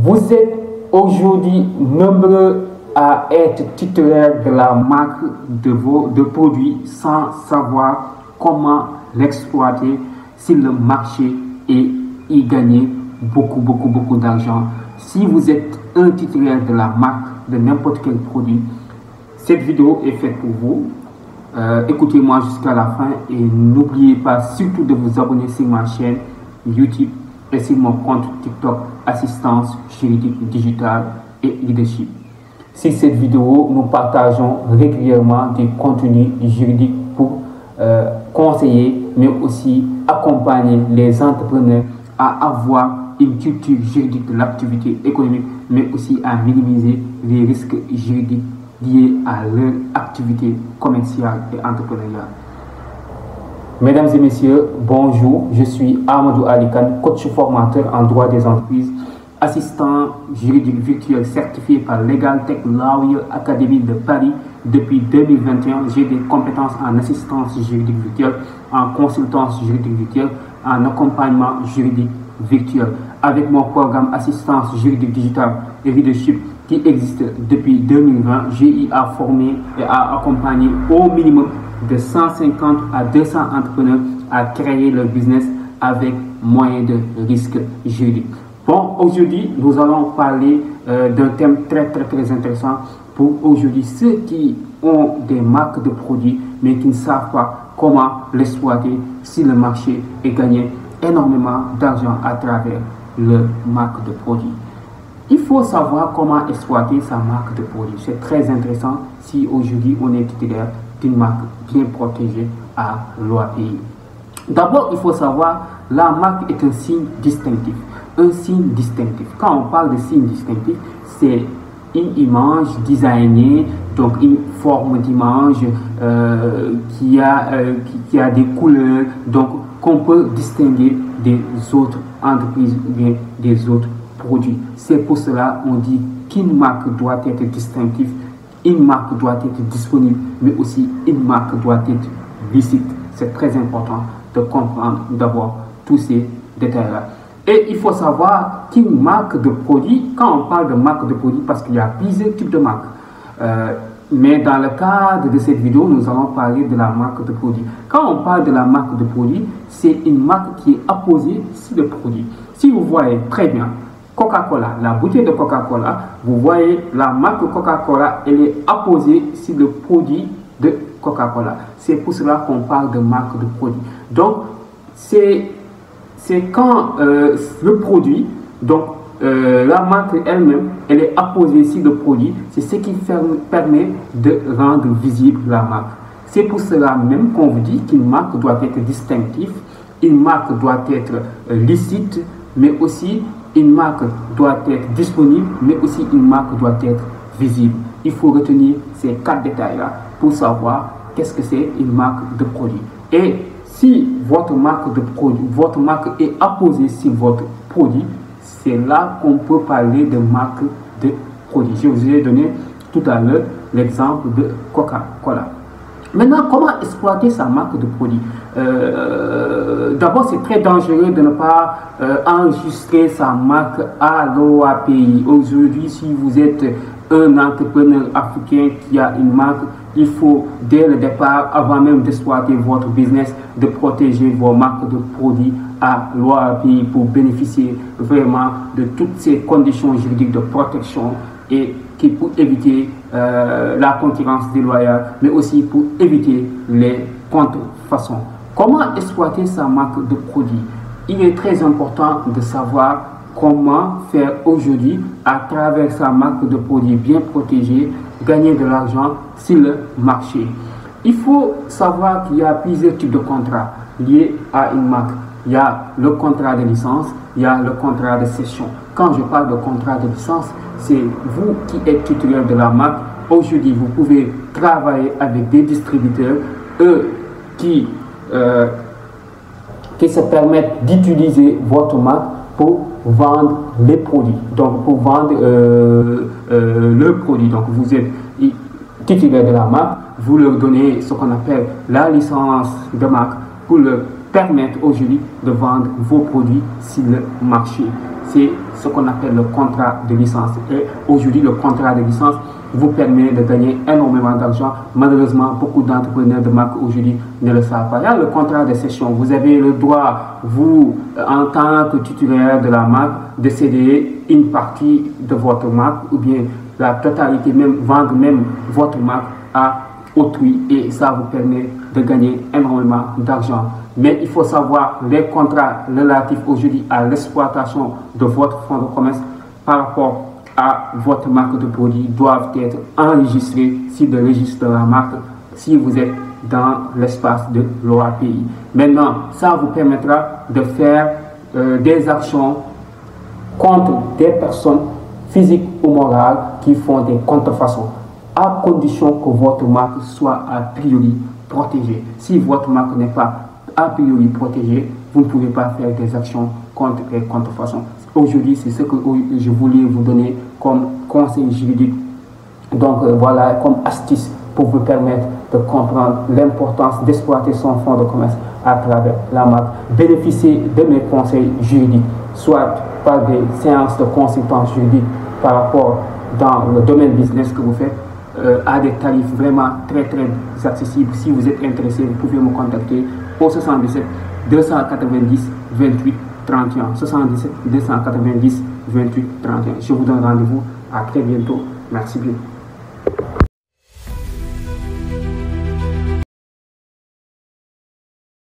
Vous êtes aujourd'hui nombreux à être titulaire de la marque de produits sans savoir comment l'exploiter sur le marché et y gagner beaucoup d'argent. Si vous êtes un titulaire de la marque de n'importe quel produit, cette vidéo est faite pour vous. Écoutez-moi jusqu'à la fin et n'oubliez pas surtout de vous abonner sur ma chaîne YouTube et sur mon compte TikTok Assistance Juridique Digitale et Leadership. Sur cette vidéo, nous partageons régulièrement des contenus juridiques pour conseiller, mais aussi accompagner les entrepreneurs à avoir une culture juridique de l'activité économique, mais aussi à minimiser les risques juridiques liés à leur activité commerciale et entrepreneuriale. Mesdames et messieurs, bonjour, je suis Amadou Alikan, coach formateur en droit des entreprises, assistant juridique virtuel certifié par Legal Tech Lawyer Academy de Paris. Depuis 2021, j'ai des compétences en assistance juridique virtuelle, en consultance juridique virtuelle, en accompagnement juridique virtuel. Avec mon programme Assistance Juridique Digitale et Leadership qui existe depuis 2020, j'ai formé et à accompagner au minimum de 150 à 200 entrepreneurs à créer leur business avec moyen de risque juridique. Bon, aujourd'hui, nous allons parler d'un thème très intéressant pour aujourd'hui ceux qui ont des marques de produits mais qui ne savent pas comment l'exploiter sur le marché et gagner énormément d'argent à travers leur marque de produit. Il faut savoir comment exploiter sa marque de produit. C'est très intéressant si aujourd'hui on est titulaire d'une marque bien protégée à l'OAPI. D'abord, il faut savoir la marque est un signe distinctif. Un signe distinctif. Quand on parle de signe distinctif, c'est une image designée, donc une forme d'image qui a des couleurs, donc qu'on peut distinguer des autres entreprises ou bien des autres produits. C'est pour cela qu'on dit qu'une marque doit être distinctive, une marque doit être disponible, mais aussi une marque doit être licite. C'est très important de comprendre d'abord tous ces détails-là. Et il faut savoir qu'une marque de produit, quand on parle de marque de produit, parce qu'il y a plusieurs types de marques, mais dans le cadre de cette vidéo, nous allons parler de la marque de produit. Quand on parle de la marque de produit, c'est une marque qui est apposée sur le produit. Si vous voyez très bien Coca-Cola, la bouteille de Coca-Cola, vous voyez la marque Coca-Cola, elle est apposée sur le produit de Coca-Cola. C'est pour cela qu'on parle de marque de produit. Donc, c'est quand le produit, donc la marque elle-même, elle est apposée sur le produit, c'est ce qui permet de rendre visible la marque. C'est pour cela même qu'on vous dit qu'une marque doit être distinctive, une marque doit être licite, mais aussi une marque doit être disponible, mais aussi une marque doit être visible. Il faut retenir ces 4 détails-là pour savoir qu'est-ce que c'est une marque de produit. Et si votre marque de produit, votre marque est apposée sur votre produit, c'est là qu'on peut parler de marque de produit. Je vous ai donné tout à l'heure l'exemple de Coca-Cola. Maintenant, comment exploiter sa marque de produit? D'abord, c'est très dangereux de ne pas enregistrer sa marque à l'OAPI. Aujourd'hui, si vous êtes un entrepreneur africain qui a une marque, il faut dès le départ, avant même d'exploiter votre business, de protéger vos marques de produits à l'OAPI pour bénéficier vraiment de toutes ces conditions juridiques de protection et qui pour éviter la concurrence déloyale, mais aussi pour éviter les contrefaçons. Comment exploiter sa marque de produit? Il est très important de savoir comment faire aujourd'hui à travers sa marque de produit bien protégée, gagner de l'argent sur le marché. Il faut savoir qu'il y a plusieurs types de contrats liés à une marque. Il y a le contrat de licence, il y a le contrat de cession. Quand je parle de contrat de licence, c'est vous qui êtes titulaire de la marque. Aujourd'hui, vous pouvez travailler avec des distributeurs, eux qui se permettent d'utiliser votre marque pour vendre les produits. Donc, pour vendre le produit. Donc, vous êtes titulaire de la marque, vous leur donnez ce qu'on appelle la licence de marque pour leur permettre aujourd'hui de vendre vos produits sur le marché. c'est ce qu'on appelle le contrat de licence. Et aujourd'hui, le contrat de licence vous permet de gagner énormément d'argent. Malheureusement, beaucoup d'entrepreneurs de marque aujourd'hui ne le savent pas. Il y a le contrat de cession. Vous avez le droit, vous, en tant que titulaire de la marque, de céder une partie de votre marque ou bien la totalité, même vendre même votre marque à autrui, et ça vous permet de gagner énormément d'argent. Mais il faut savoir les contrats relatifs aujourd'hui à l'exploitation de votre fonds de commerce par rapport à votre marque de produit doivent être enregistrés sur le registre de la marque si vous êtes dans l'espace de l'OAPI. Maintenant, ça vous permettra de faire des actions contre des personnes physiques ou morales qui font des contrefaçons, à condition que votre marque soit a priori protégée. Si votre marque n'est pas a priori protégée, vous ne pouvez pas faire des actions contre les contrefaçons. Aujourd'hui, c'est ce que je voulais vous donner comme conseil juridique. Donc voilà, comme astuce pour vous permettre de comprendre l'importance d'exploiter son fonds de commerce à travers la marque. Bénéficiez de mes conseils juridiques, soit par des séances de consultance juridique par rapport dans le domaine business que vous faites, à des tarifs vraiment très accessibles. Si vous êtes intéressé, vous pouvez me contacter au 77 290 28 31. 77 290 28 31. Je vous donne rendez-vous à très bientôt. Merci bien.